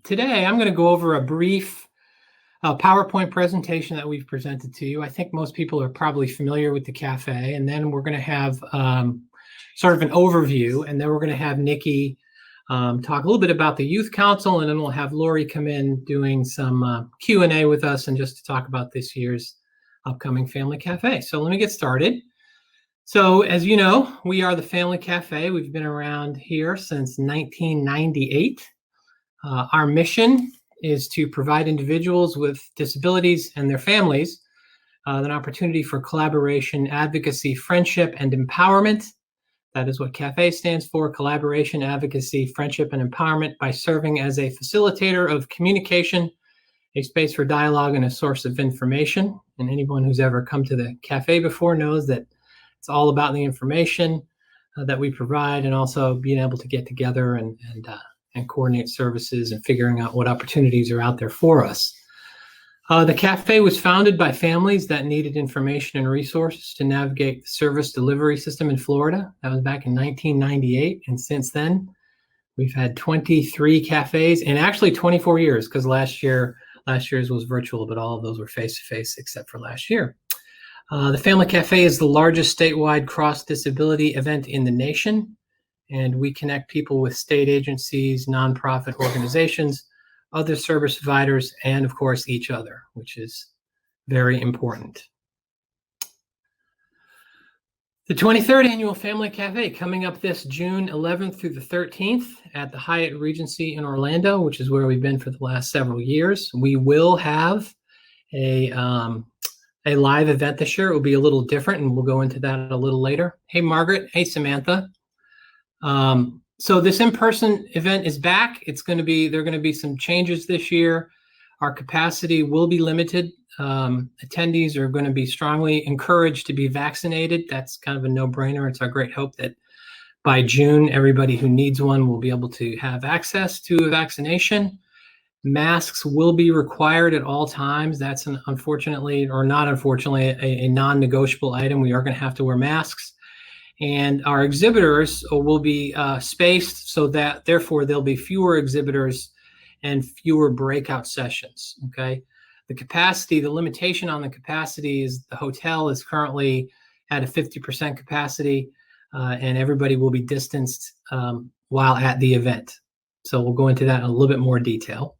today I'm going to go over a brief PowerPoint presentation that we've presented to you. I think most people are probably familiar with the cafe, and then we're going to have sort of an overview, and then we're going to have Nikki talk a little bit about the Youth Council, and then we'll have Lori come in doing some Q&A with us and just to talk about this year's upcoming Family Cafe. So let me get started. So as you know, we are the Family Cafe. We've been around here since 1998. Our mission is to provide individuals with disabilities and their families an opportunity for collaboration, advocacy, friendship, and empowerment. That is what CAFE stands for: collaboration, advocacy, friendship, and empowerment, by serving as a facilitator of communication, a space for dialogue, and a source of information. And anyone who's ever come to the cafe before knows that it's all about the information that we provide, and also being able to get together and coordinate services and figuring out what opportunities are out there for us. The cafe was founded by families that needed information and resources to navigate the service delivery system in Florida. That was back in 1998. And since then, we've had 23 cafes and actually 24 years, because last year's was virtual, but all of those were face-to-face except for last year. The Family Cafe is the largest statewide cross-disability event in the nation, and we connect people with state agencies, nonprofit organizations, other service providers, and of course each other, which is very important. The 23rd Annual Family Cafe coming up this June 11th through the 13th at the Hyatt Regency in Orlando, which is where we've been for the last several years. We will have a live event this year. It will be a little different, and we'll go into that a little later. Hey, Margaret. Hey, Samantha. So this in-person event is back. There are going to be some changes this year. Our capacity will be limited. Attendees are going to be strongly encouraged to be vaccinated. That's kind of a no-brainer. It's our great hope that by June, everybody who needs one will be able to have access to a vaccination. Masks will be required at all times. That's unfortunately, or not unfortunately, a non-negotiable item. We are going to have to wear masks. And our exhibitors will be spaced so that therefore there'll be fewer exhibitors and fewer breakout sessions, okay? The limitation on the capacity is the hotel is currently at a 50% capacity, and everybody will be distanced while at the event. So we'll go into that in a little bit more detail.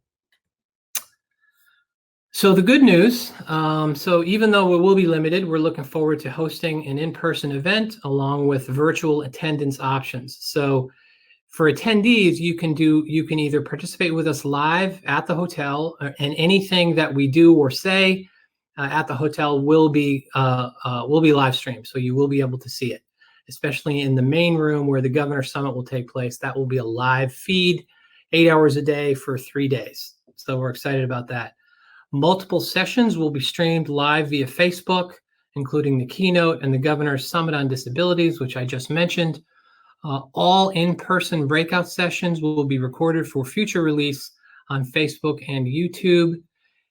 So the good news, so even though we will be limited, we're looking forward to hosting an in-person event along with virtual attendance options. So for attendees, you can either participate with us live at the hotel, and anything that we do or say at the hotel will be live streamed. So you will be able to see it, especially in the main room where the Governor Summit will take place. That will be a live feed, 8 hours a day for 3 days. So we're excited about that. Multiple sessions will be streamed live via Facebook, including the keynote and the Governor's Summit on Disabilities, which I just mentioned. All in-person breakout sessions will be recorded for future release on Facebook and YouTube.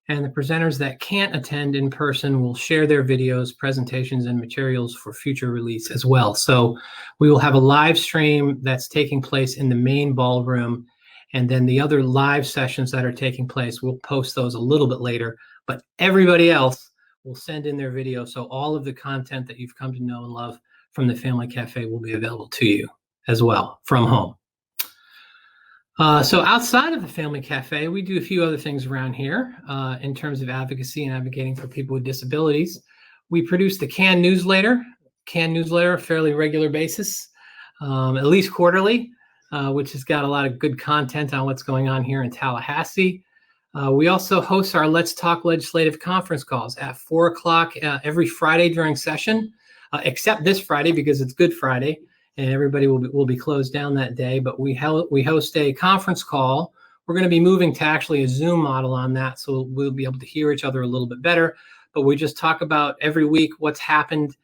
And the presenters that can't attend in person will share their videos, presentations, and materials for future release as well. So we will have a live stream that's taking place in the main ballroom. And then the other live sessions that are taking place, we'll post those a little bit later, but everybody else will send in their video. So all of the content that you've come to know and love from the Family Cafe will be available to you as well from home. So outside of the Family Cafe, we do a few other things around here in terms of advocacy and advocating for people with disabilities. We produce the CAN newsletter, a fairly regular basis, at least quarterly. Which has got a lot of good content on what's going on here in Tallahassee. We also host our Let's Talk Legislative conference calls at 4 o'clock every Friday during session, except this Friday because it's Good Friday and everybody will be closed down that day. But we host a conference call. We're going to be moving to actually a Zoom model on that, so we'll be able to hear each other a little bit better. But we just talk about every week what's happened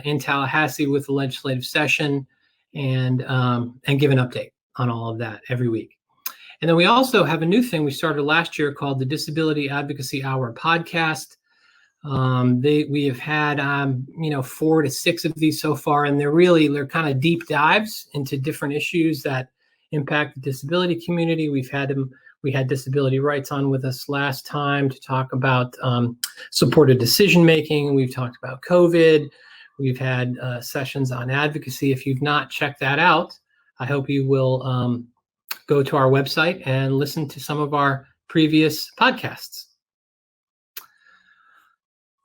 in Tallahassee with the legislative session, and give an update on all of that every week. And then we also have a new thing we started last year called the Disability Advocacy Hour podcast. We have had 4 to 6 of these so far, and they're kind of deep dives into different issues that impact the disability community. We've had them We had disability rights on with us last time to talk about supported decision-making. We've talked about COVID. We've had sessions on advocacy. If you've not checked that out, I hope you will go to our website and listen to some of our previous podcasts.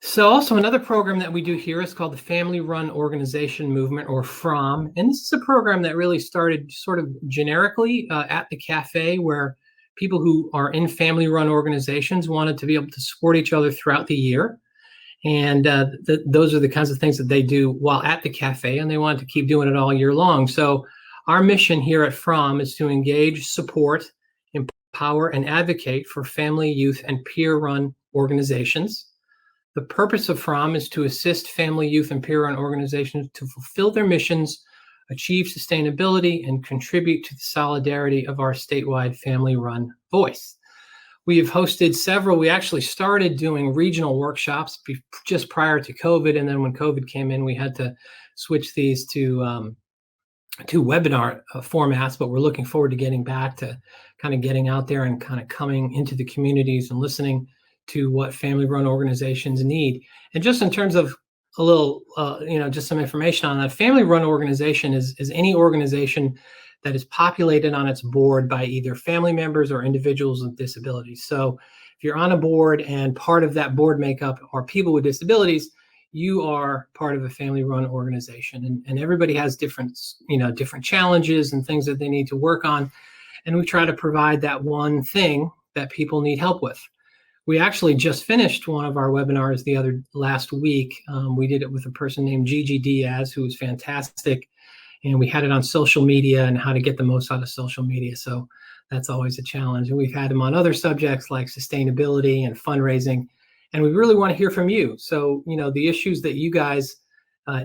So also another program that we do here is called the Family Run Organization Movement, or FROM. And this is a program that really started sort of generically at the cafe, where people who are in family run organizations wanted to be able to support each other throughout the year. And those are the kinds of things that they do while at the cafe, and they wanted to keep doing it all year long. So our mission here at FROM is to engage, support, empower, and advocate for family, youth, and peer-run organizations. The purpose of FROM is to assist family, youth, and peer-run organizations to fulfill their missions, achieve sustainability, and contribute to the solidarity of our statewide family-run voice. We have hosted several. We actually started doing regional workshops just prior to COVID, and then when COVID came in, we had to switch these to webinar formats, but we're looking forward to getting back to kind of getting out there and kind of coming into the communities and listening to what family-run organizations need. And just in terms of a little, just some information on that, family-run organization is any organization that is populated on its board by either family members or individuals with disabilities. So if you're on a board and part of that board makeup are people with disabilities, you are part of a family-run organization. And everybody has different challenges and things that they need to work on. And we try to provide that one thing that people need help with. We actually just finished one of our webinars last week. We did it with a person named Gigi Diaz, who was fantastic. And we had it on social media and how to get the most out of social media. So that's always a challenge. And we've had them on other subjects like sustainability and fundraising. And we really want to hear from you. So, the issues that you guys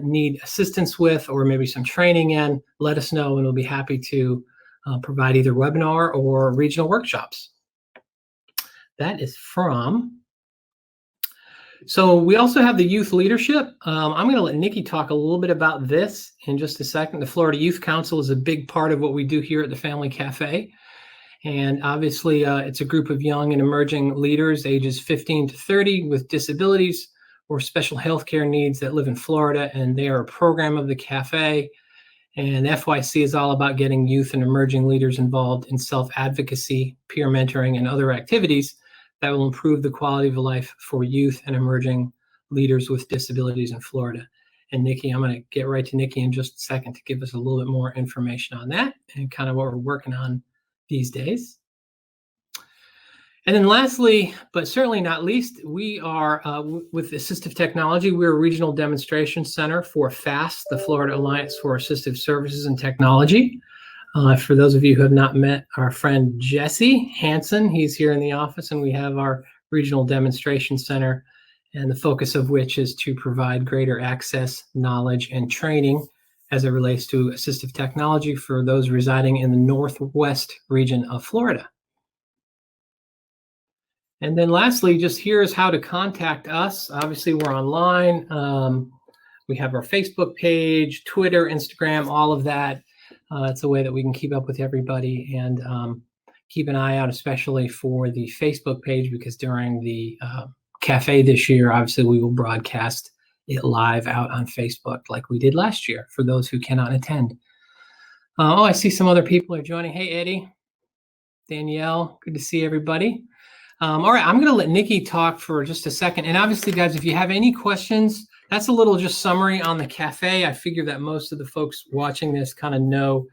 need assistance with, or maybe some training in, let us know, and we'll be happy to provide either webinar or regional workshops. That is FROM. So we also have the youth leadership. I'm going to let Nikki talk a little bit about this in just a second. The Florida Youth Council is a big part of what we do here at the Family Cafe. And obviously, it's a group of young and emerging leaders, ages 15 to 30, with disabilities or special healthcare needs that live in Florida. And they are a program of the cafe. And FYC is all about getting youth and emerging leaders involved in self-advocacy, peer mentoring, and other activities that will improve the quality of life for youth and emerging leaders with disabilities in Florida. And Nikki, I'm going to get right to Nikki in just a second to give us a little bit more information on that and kind of what we're working on these days. And then lastly, but certainly not least, we are, with assistive technology, we're a regional demonstration center for FAST, the Florida Alliance for Assistive Services and Technology. For those of you who have not met our friend Jesse Hansen, he's here in the office, and we have our regional demonstration center, and the focus of which is to provide greater access, knowledge, and training as it relates to assistive technology for those residing in the Northwest region of Florida. And then lastly, just here's how to contact us. Obviously, we're online. We have our Facebook page, Twitter, Instagram, all of that. It's a way that we can keep up with everybody, and keep an eye out, especially for the Facebook page, because during the cafe this year, obviously, we will broadcast it live out on Facebook like we did last year for those who cannot attend. I see some other people are joining. Hey, Eddie, Danielle, good to see everybody. All right, I'm going to let Nikki talk for just a second. And obviously, guys, if you have any questions, that's a little just summary on the cafe. I figure that most of the folks watching this kind of know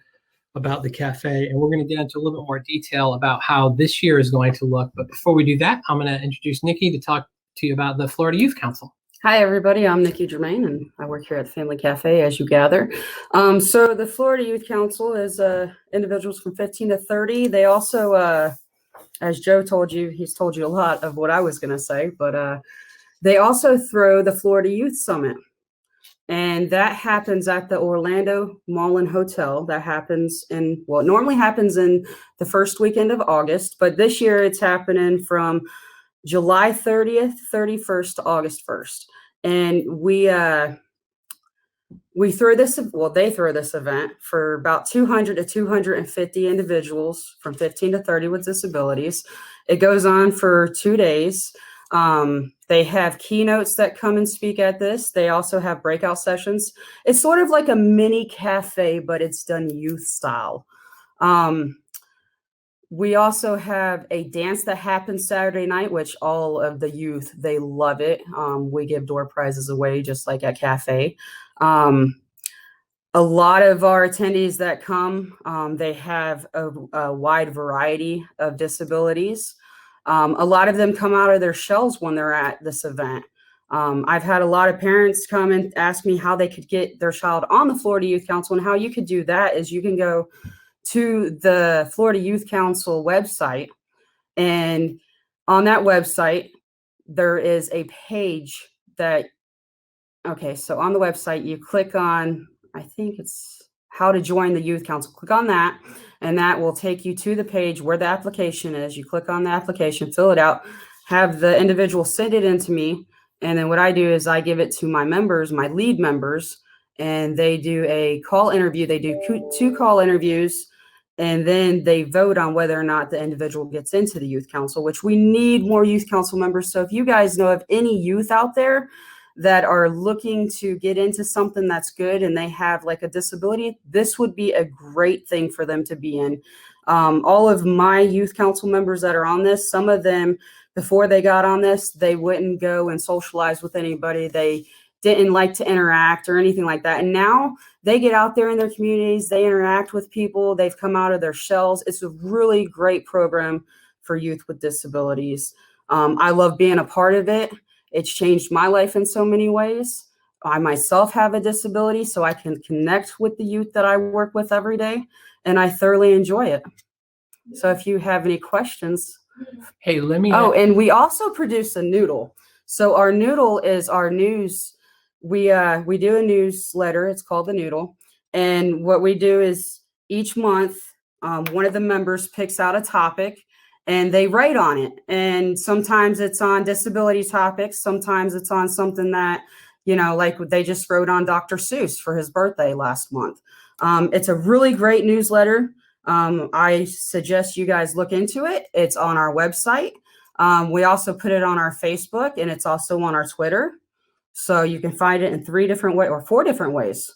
about the cafe, and we're going to get into a little bit more detail about how this year is going to look. But before we do that, I'm going to introduce Nikki to talk to you about the Florida Youth Council. Hi, everybody. I'm Nikki Germain, and I work here at the Family Cafe, as you gather. So the Florida Youth Council is individuals from 15 to 30. They also, as Joe told you, he's told you a lot of what I was going to say, but they also throw the Florida Youth Summit. And that happens at the Orlando Mullen Hotel. That happens it normally happens in the first weekend of August, but this year it's happening from July 30th, 31st to August 1st. And we We throw this, well, they throw this event for about 200 to 250 individuals from 15 to 30 with disabilities. It goes on for 2 days. They have keynotes that come and speak at this. They also have breakout sessions. It's sort of like a mini cafe, but it's done youth style. We also have a dance that happens Saturday night, which all of the youth, they love it. We give door prizes away just like at cafe. A lot of our attendees that come, they have a wide variety of disabilities. A lot of them come out of their shells when they're at this event. I've had a lot of parents come and ask me how they could get their child on the Florida Youth Council, and how you could do that is you can go to the Florida Youth Council website, and on that website, there is a page that, okay, so on the website, you click on, I think it's how to join the youth council. Click on that, and that will take you to the page where the application is. You click on the application, fill it out, have the individual send it in to me. And then what I do is I give it to my members, my lead members, and they do a call interview. They do 2 call interviews, and then they vote on whether or not the individual gets into the youth council, which we need more youth council members. So if you guys know of any youth out there that are looking to get into something that's good and they have like a disability, this would be a great thing for them to be in. All of my youth council members that are on this, some of them, before they got on this, they wouldn't go and socialize with anybody. They didn't like to interact or anything like that. And now they get out there in their communities, they interact with people, they've come out of their shells. It's a really great program for youth with disabilities. I love being a part of it. It's changed my life in so many ways. I myself have a disability, so I can connect with the youth that I work with every day, and I thoroughly enjoy it. So if you have any questions. Hey, let me. Oh, and we also produce a noodle. So our noodle is our news. We do a newsletter. It's called the Noodle. And what we do is each month, one of the members picks out a topic, and they write on it. And sometimes it's on disability topics. Sometimes it's on something that, you know, like they just wrote on Dr. Seuss for his birthday last month. It's a really great newsletter. I suggest you guys look into it. It's on our website. We also put it on our Facebook, and it's also on our Twitter. So you can find it in 3 different ways or 4 different ways.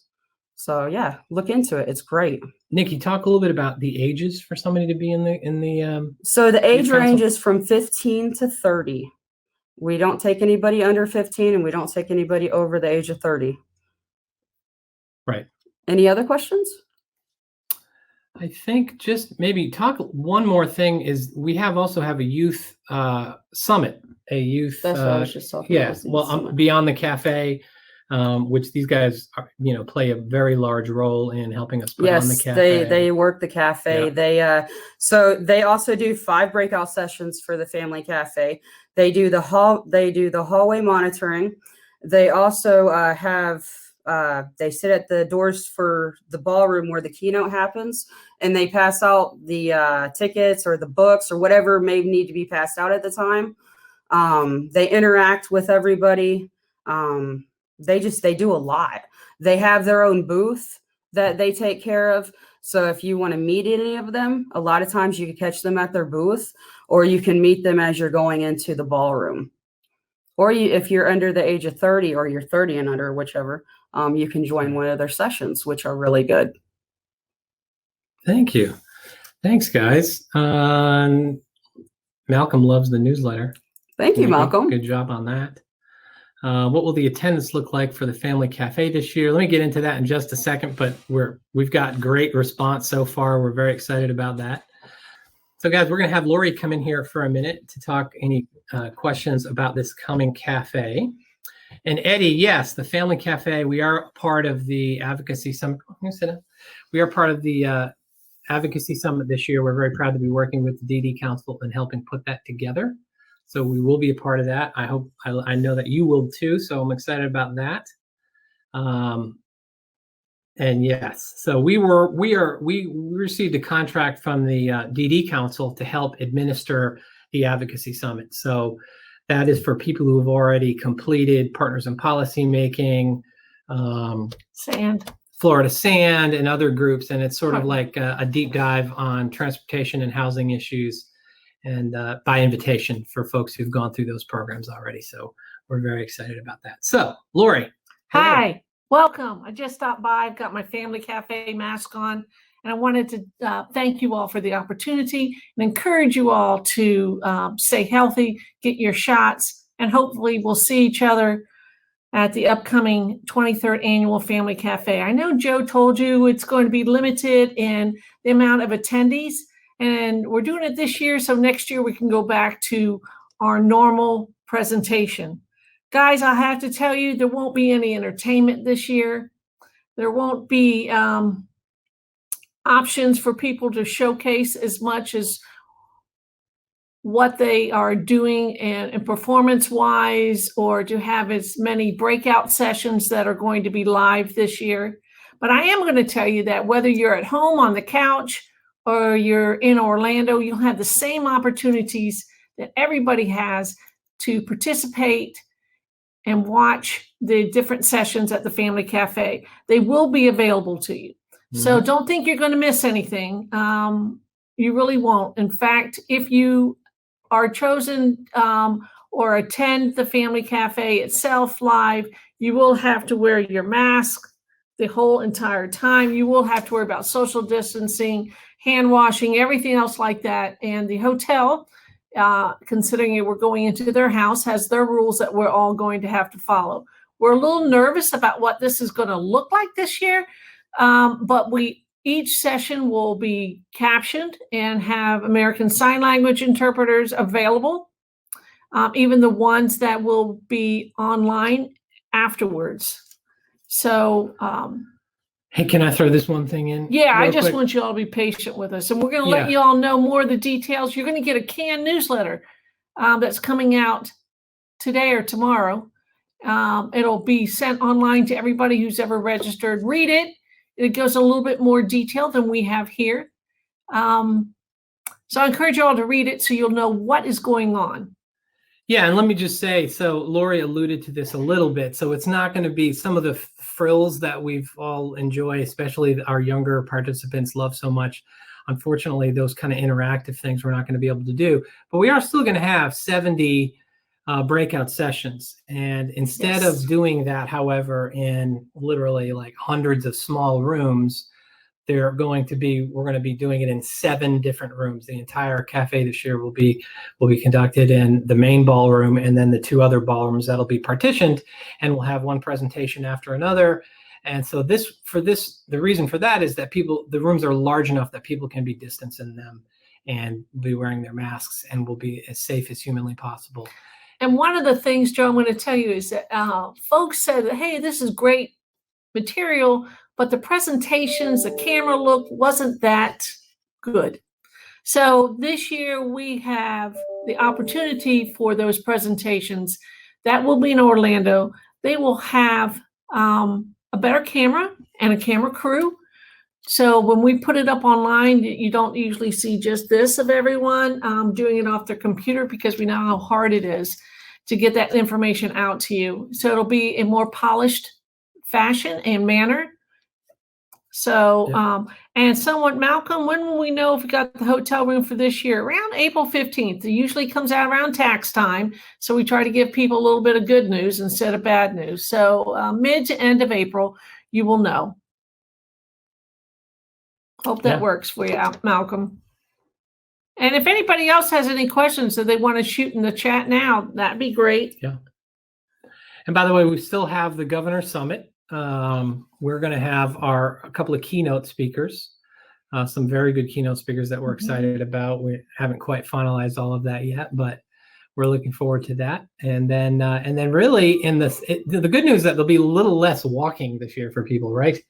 So yeah, look into it. It's great. Nikki, talk a little bit about the ages for somebody to be in the. So the age range is from 15 to 30. We don't take anybody under 15, and we don't take anybody over the age of 30. Right. Any other questions? I think just maybe talk one more thing is we also have a youth summit, a youth. That's what I was just talking about. Yeah. Well, Beyond the Cafe, which these guys are, play a very large role in helping us put on the cafe. Yes, they work the cafe. Yeah. So they also do 5 breakout sessions for the family cafe. They do the hallway monitoring. They also have they sit at the doors for the ballroom where the keynote happens, and they pass out the tickets or the books or whatever may need to be passed out at the time. They interact with everybody. They do a lot. They have their own booth that they take care of. So if you want to meet any of them, a lot of times you can catch them at their booth, or you can meet them as you're going into the ballroom. Or if you're under the age of 30 or you're 30 and under, whichever, you can join one of their sessions, which are really good. Thank you. Thanks, guys. Malcolm loves the newsletter. Thank you, Malcolm. Good job on that. What will the attendance look like for the Family Cafe this year? Let me get into that in just a second, but we've got great response so far. We're very excited about that. So guys, we're going to have Lori come in here for a minute to talk any questions about this coming cafe. And Eddie, yes, the Family Cafe, we are part of the Advocacy Summit. We are part of the Advocacy Summit this year. We're very proud to be working with the DD Council and helping put that together. So we will be a part of that. I know that you will too. So I'm excited about that. And yes, so we received a contract from the DD Council to help administer the Advocacy Summit. So that is for people who have already completed Partners in Policy Making, Sand. Florida Sand and other groups. And it's sort of like a deep dive on transportation and housing issues, and by invitation for folks who've gone through those programs already. So we're very excited about that. So Lori. Hi, welcome. I just stopped by. I've got my Family Cafe mask on, and I wanted to thank you all for the opportunity and encourage you all to stay healthy, get your shots, and hopefully we'll see each other at the upcoming 23rd Annual Family Cafe. I know Joe told you it's going to be limited in the amount of attendees, and we're doing it this year, so next year we can go back to our normal presentation. Guys, I have to tell you, there won't be any entertainment this year. There won't be options for people to showcase as much as what they are doing and performance-wise, or to have as many breakout sessions that are going to be live this year. But I am going to tell you that whether you're at home on the couch or you're in Orlando, you'll have the same opportunities that everybody has to participate and watch the different sessions at the Family Cafe. They will be available to you. So don't think you're going to miss anything. You really won't. In fact, if you are chosen or attend the Family Cafe itself live, you will have to wear your mask the whole entire time. You will have to worry about social distancing, hand washing, everything else like that. And the hotel, considering we're going into their house, has their rules that we're all going to have to follow. We're a little nervous about what this is going to look like this year, but each session will be captioned and have American Sign Language interpreters available, even the ones that will be online afterwards. So, hey, can I throw this one thing in? Yeah, I just want you all to be patient with us. And we're going to let you all know more of the details. You're going to get a canned newsletter that's coming out today or tomorrow. It'll be sent online to everybody who's ever registered. Read it. It goes a little bit more detail than we have here. So I encourage you all to read it so you'll know what is going on. Yeah, and let me just say, so Lori alluded to this a little bit. So it's not going to be some of the frills that we've all enjoyed, especially our younger participants love so much. Unfortunately, those kind of interactive things we're not going to be able to do. But we are still going to have 70 breakout sessions. And instead of doing that, however, in literally like hundreds of small rooms, we're going to be doing it in 7 different rooms. The entire cafe this year will be conducted in the main ballroom and then the 2 other ballrooms that'll be partitioned, and we'll have one presentation after another. And so the reason for that is that the rooms are large enough that people can be distanced in them and be wearing their masks, and will be as safe as humanly possible. And one of the things, Joe, I'm going to tell you is that folks said, hey, this is great material, but the presentations, the camera look wasn't that good. So this year we have the opportunity for those presentations that will be in Orlando. They will have a better camera and a camera crew. So when we put it up online, you don't usually see just this of everyone doing it off their computer, because we know how hard it is to get that information out to you. So it'll be a more polished fashion and manner. So, and somewhat, Malcolm, when will we know if we got the hotel room for this year? Around April 15th. It usually comes out around tax time. So we try to give people a little bit of good news instead of bad news. So mid to end of April, you will know. Hope that works for you, Malcolm. And if anybody else has any questions that they want to shoot in the chat now, that'd be great. Yeah. And by the way, we still have the Governor Summit. We're going to have a couple of keynote speakers, some very good keynote speakers that we're excited about. We haven't quite finalized all of that yet, but we're looking forward to that. And then really the good news is that there'll be a little less walking this year for people, right?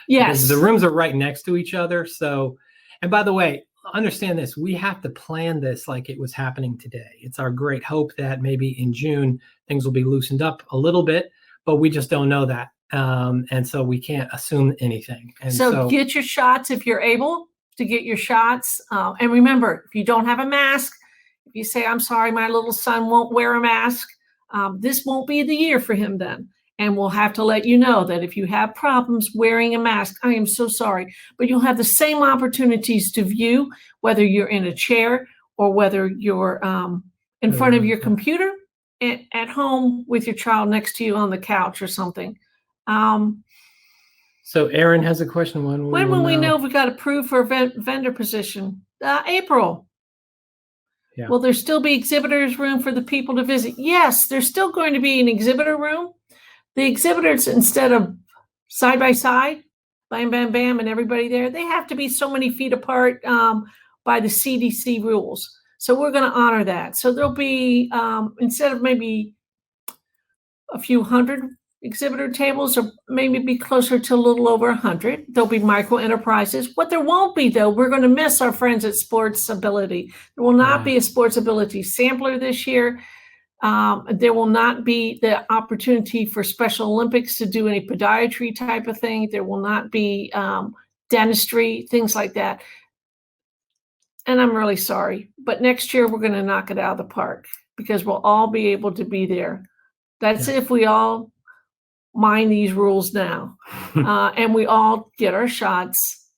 Yes. Because the rooms are right next to each other. So, and by the way, understand this, we have to plan this like it was happening today. It's our great hope that maybe in June, things will be loosened up a little bit, but we just don't know that. And so we can't assume anything. And so get your shots if you're able to get your shots. And remember, if you don't have a mask, if you say, I'm sorry, my little son won't wear a mask, this won't be the year for him then. And we'll have to let you know that if you have problems wearing a mask, I am so sorry, but you'll have the same opportunities to view, whether you're in a chair or whether you're in front of your computer at home with your child next to you on the couch or something. So Aaron has a question. When will we know if we got approved for a vendor position? April. Yeah. Will there still be exhibitors room for the people to visit? Yes, there's still going to be an exhibitor room. The exhibitors, instead of side by side, bam, bam, bam, and everybody there, they have to be so many feet apart by the CDC rules. So we're going to honor that. So there'll be, instead of maybe a few hundred exhibitor tables, or maybe be closer to a little over 100, there'll be micro enterprises. What there won't be, though, we're going to miss our friends at Sports Ability. There will not be a Sports Ability sampler this year. There will not be the opportunity for Special Olympics to do any podiatry type of thing. There will not be dentistry, things like that. And I'm really sorry, but next year we're going to knock it out of the park because we'll all be able to be there. That's if we all mind these rules now and we all get our shots.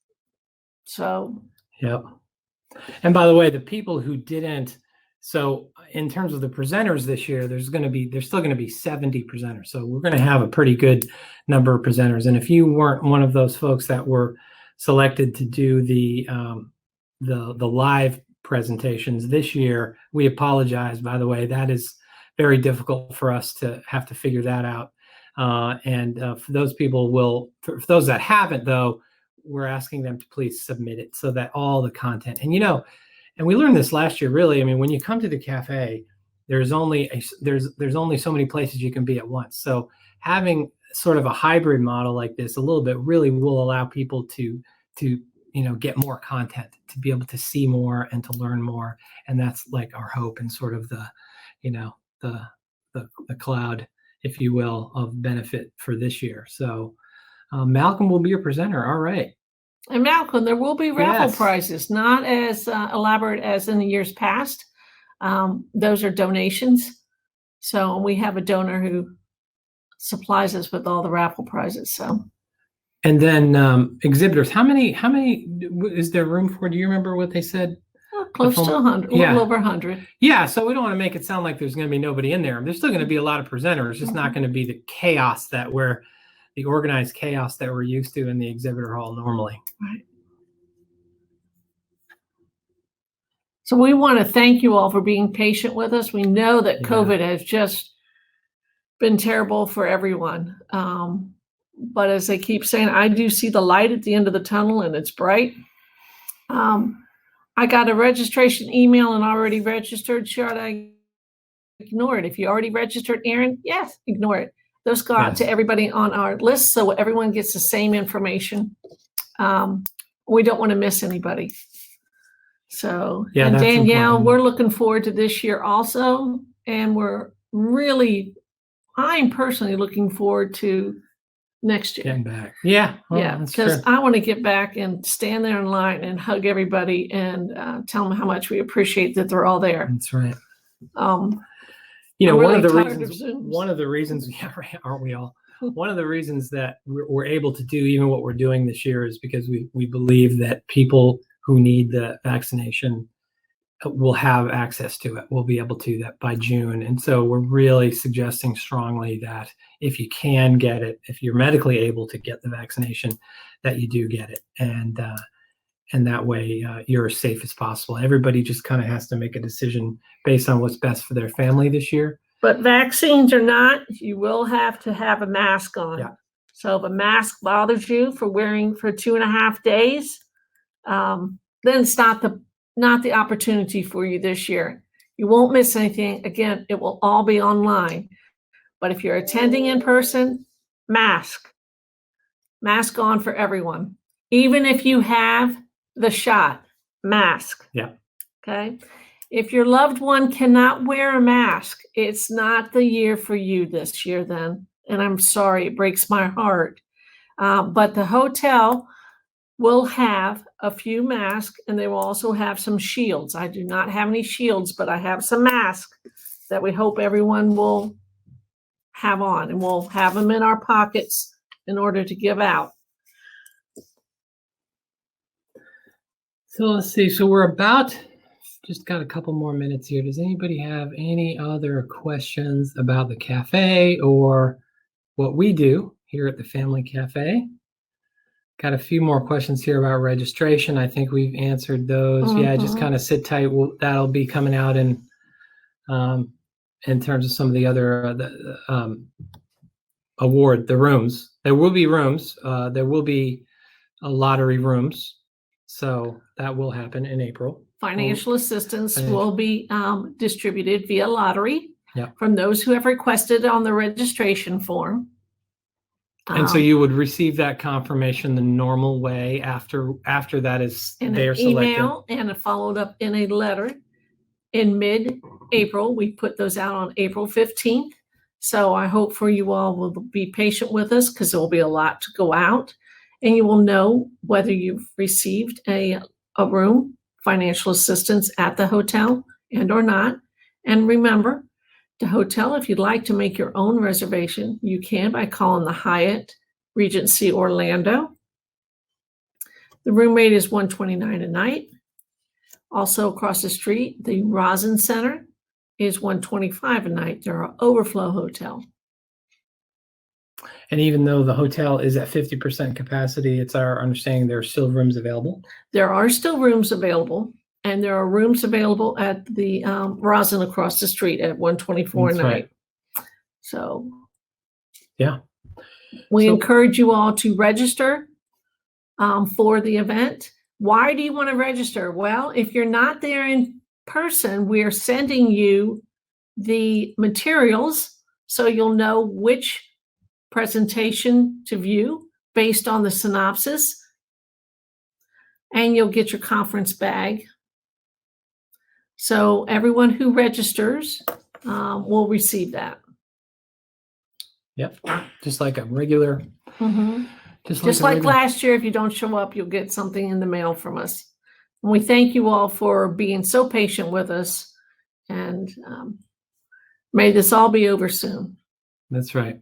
So. Yep. And by the way, the people who didn't, so in terms of the presenters this year, there's still going to be 70 presenters. So we're going to have a pretty good number of presenters. And if you weren't one of those folks that were selected to do the live presentations this year, we apologize, by the way. That is very difficult for us to have to figure that out. For those people for those that haven't, though, we're asking them to please submit it so that all the content, and we learned this last year, really. I mean, when you come to the cafe, there's only so many places you can be at once. So having sort of a hybrid model like this a little bit really will allow people to get more content, to be able to see more and to learn more. And that's like our hope and sort of the cloud, if you will, of benefit for this year. So Malcolm will be your presenter. All right. And Malcolm, there will be raffle prizes, not as elaborate as in the years past. Those are donations. So we have a donor who supplies us with all the raffle prizes. So. And then exhibitors, how many is there room for? Do you remember what they said? Close to 100, a little over 100. Yeah, so we don't want to make it sound like there's going to be nobody in there. There's still going to be a lot of presenters. It's just not going to be the chaos the organized chaos that we're used to in the exhibitor hall normally. Right. So we want to thank you all for being patient with us. We know that COVID has just been terrible for everyone. But as they keep saying, I do see the light at the end of the tunnel, and it's bright. I got a registration email and already registered. Should I ignore it? If you already registered, Aaron, yes, ignore it. Those go out to everybody on our list so everyone gets the same information. We don't want to miss anybody. So, and Danielle, we're looking forward to this year also. And I'm personally looking forward to next year. Getting back. Yeah. Because I want to get back and stand there in line and hug everybody and tell them how much we appreciate that they're all there. That's right. One of the reasons, yeah, right, aren't we all? One of the reasons that we're able to do even what we're doing this year is because we believe that people who need the vaccination will have access to it. We'll be able to do that by June. And so we're really suggesting strongly that if you can get it, if you're medically able to get the vaccination, that you do get it. And that way you're as safe as possible. Everybody just kind of has to make a decision based on what's best for their family this year. But vaccines or not, you will have to have a mask on. Yeah. So if a mask bothers you for wearing for 2.5 days, then it's not the opportunity for you this year. You won't miss anything. Again, it will all be online. But if you're attending in person, mask on for everyone. Even if you have the shot, mask. Yeah. Okay. If your loved one cannot wear a mask, it's not the year for you this year then. And I'm sorry, it breaks my heart. But the hotel will have a few masks and they will also have some shields. I do not have any shields, but I have some masks that we hope everyone will have on, and we'll have them in our pockets in order to give out. So let's see. So we're just got a couple more minutes here. Does anybody have any other questions about the cafe or what we do here at the Family Cafe? Got a few more questions here about registration. I think we've answered those. Yeah, just kind of sit tight. That'll be coming out in terms of some of the other the rooms. There will be rooms. There will be a lottery rooms. So that will happen in April. Financial assistance will be distributed via lottery from those who have requested on the registration form. And so you would receive that confirmation the normal way after that is they're selected. Email and followed up in a letter in mid-April. We put those out on April 15th. So I hope for you all will be patient with us because there will be a lot to go out. And you will know whether you've received a room, financial assistance at the hotel and or not. And remember, the hotel, if you'd like to make your own reservation, you can by calling the Hyatt Regency Orlando. The room rate is $129 a night. Also across the street, the Rosin Center is $125 a night. They're an overflow hotel. And even though the hotel is at 50% capacity, it's our understanding there are still rooms available. There are still rooms available, and there are rooms available at the Rosin across the street at $124 a night. Right. So, yeah, we encourage you all to register for the event. Why do you want to register? Well, if you're not there in person, we're sending you the materials so you'll know which presentation to view based on the synopsis, and you'll get your conference bag. So everyone who registers will receive that. Yep, just like a regular. Just like last year, if you don't show up, you'll get something in the mail from us. And we thank you all for being so patient with us, and may this all be over soon. That's right.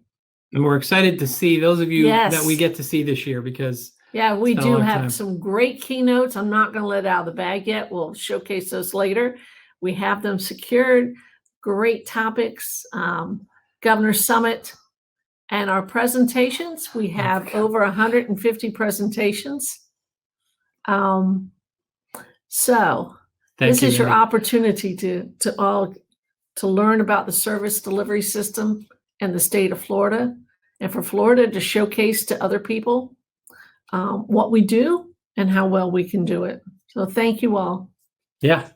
And we're excited to see those of you that we get to see this year because we do have some great keynotes. I'm not going to let out of the bag yet. We'll showcase those later. We have them secured. Great topics, Governor Summit, and our presentations. We have over 150 presentations. So this is your opportunity to learn about the service delivery system in the state of Florida, and for Florida to showcase to other people what we do and how well we can do it. So thank you all. Yeah.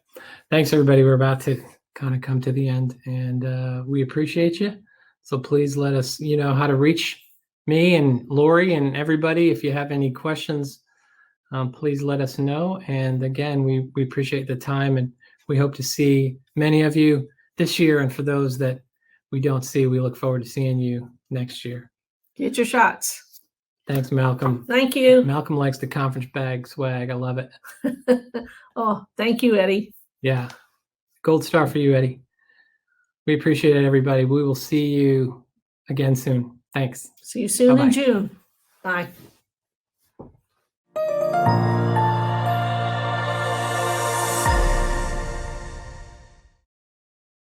Thanks, everybody. We're about to kind of come to the end, and we appreciate you. So please let us, how to reach me and Lori and everybody. If you have any questions, please let us know. And again, we appreciate the time, and we hope to see many of you this year. And for those that we don't see, we look forward to seeing you next year. Get your shots. Thanks, Malcolm. Thank you. Malcolm likes the conference bag swag. I love it. Oh, thank you, Eddie. Yeah. Gold star for you, Eddie. We appreciate it, everybody. We will see you again soon. Thanks. See you soon. Bye-bye. In June. Bye.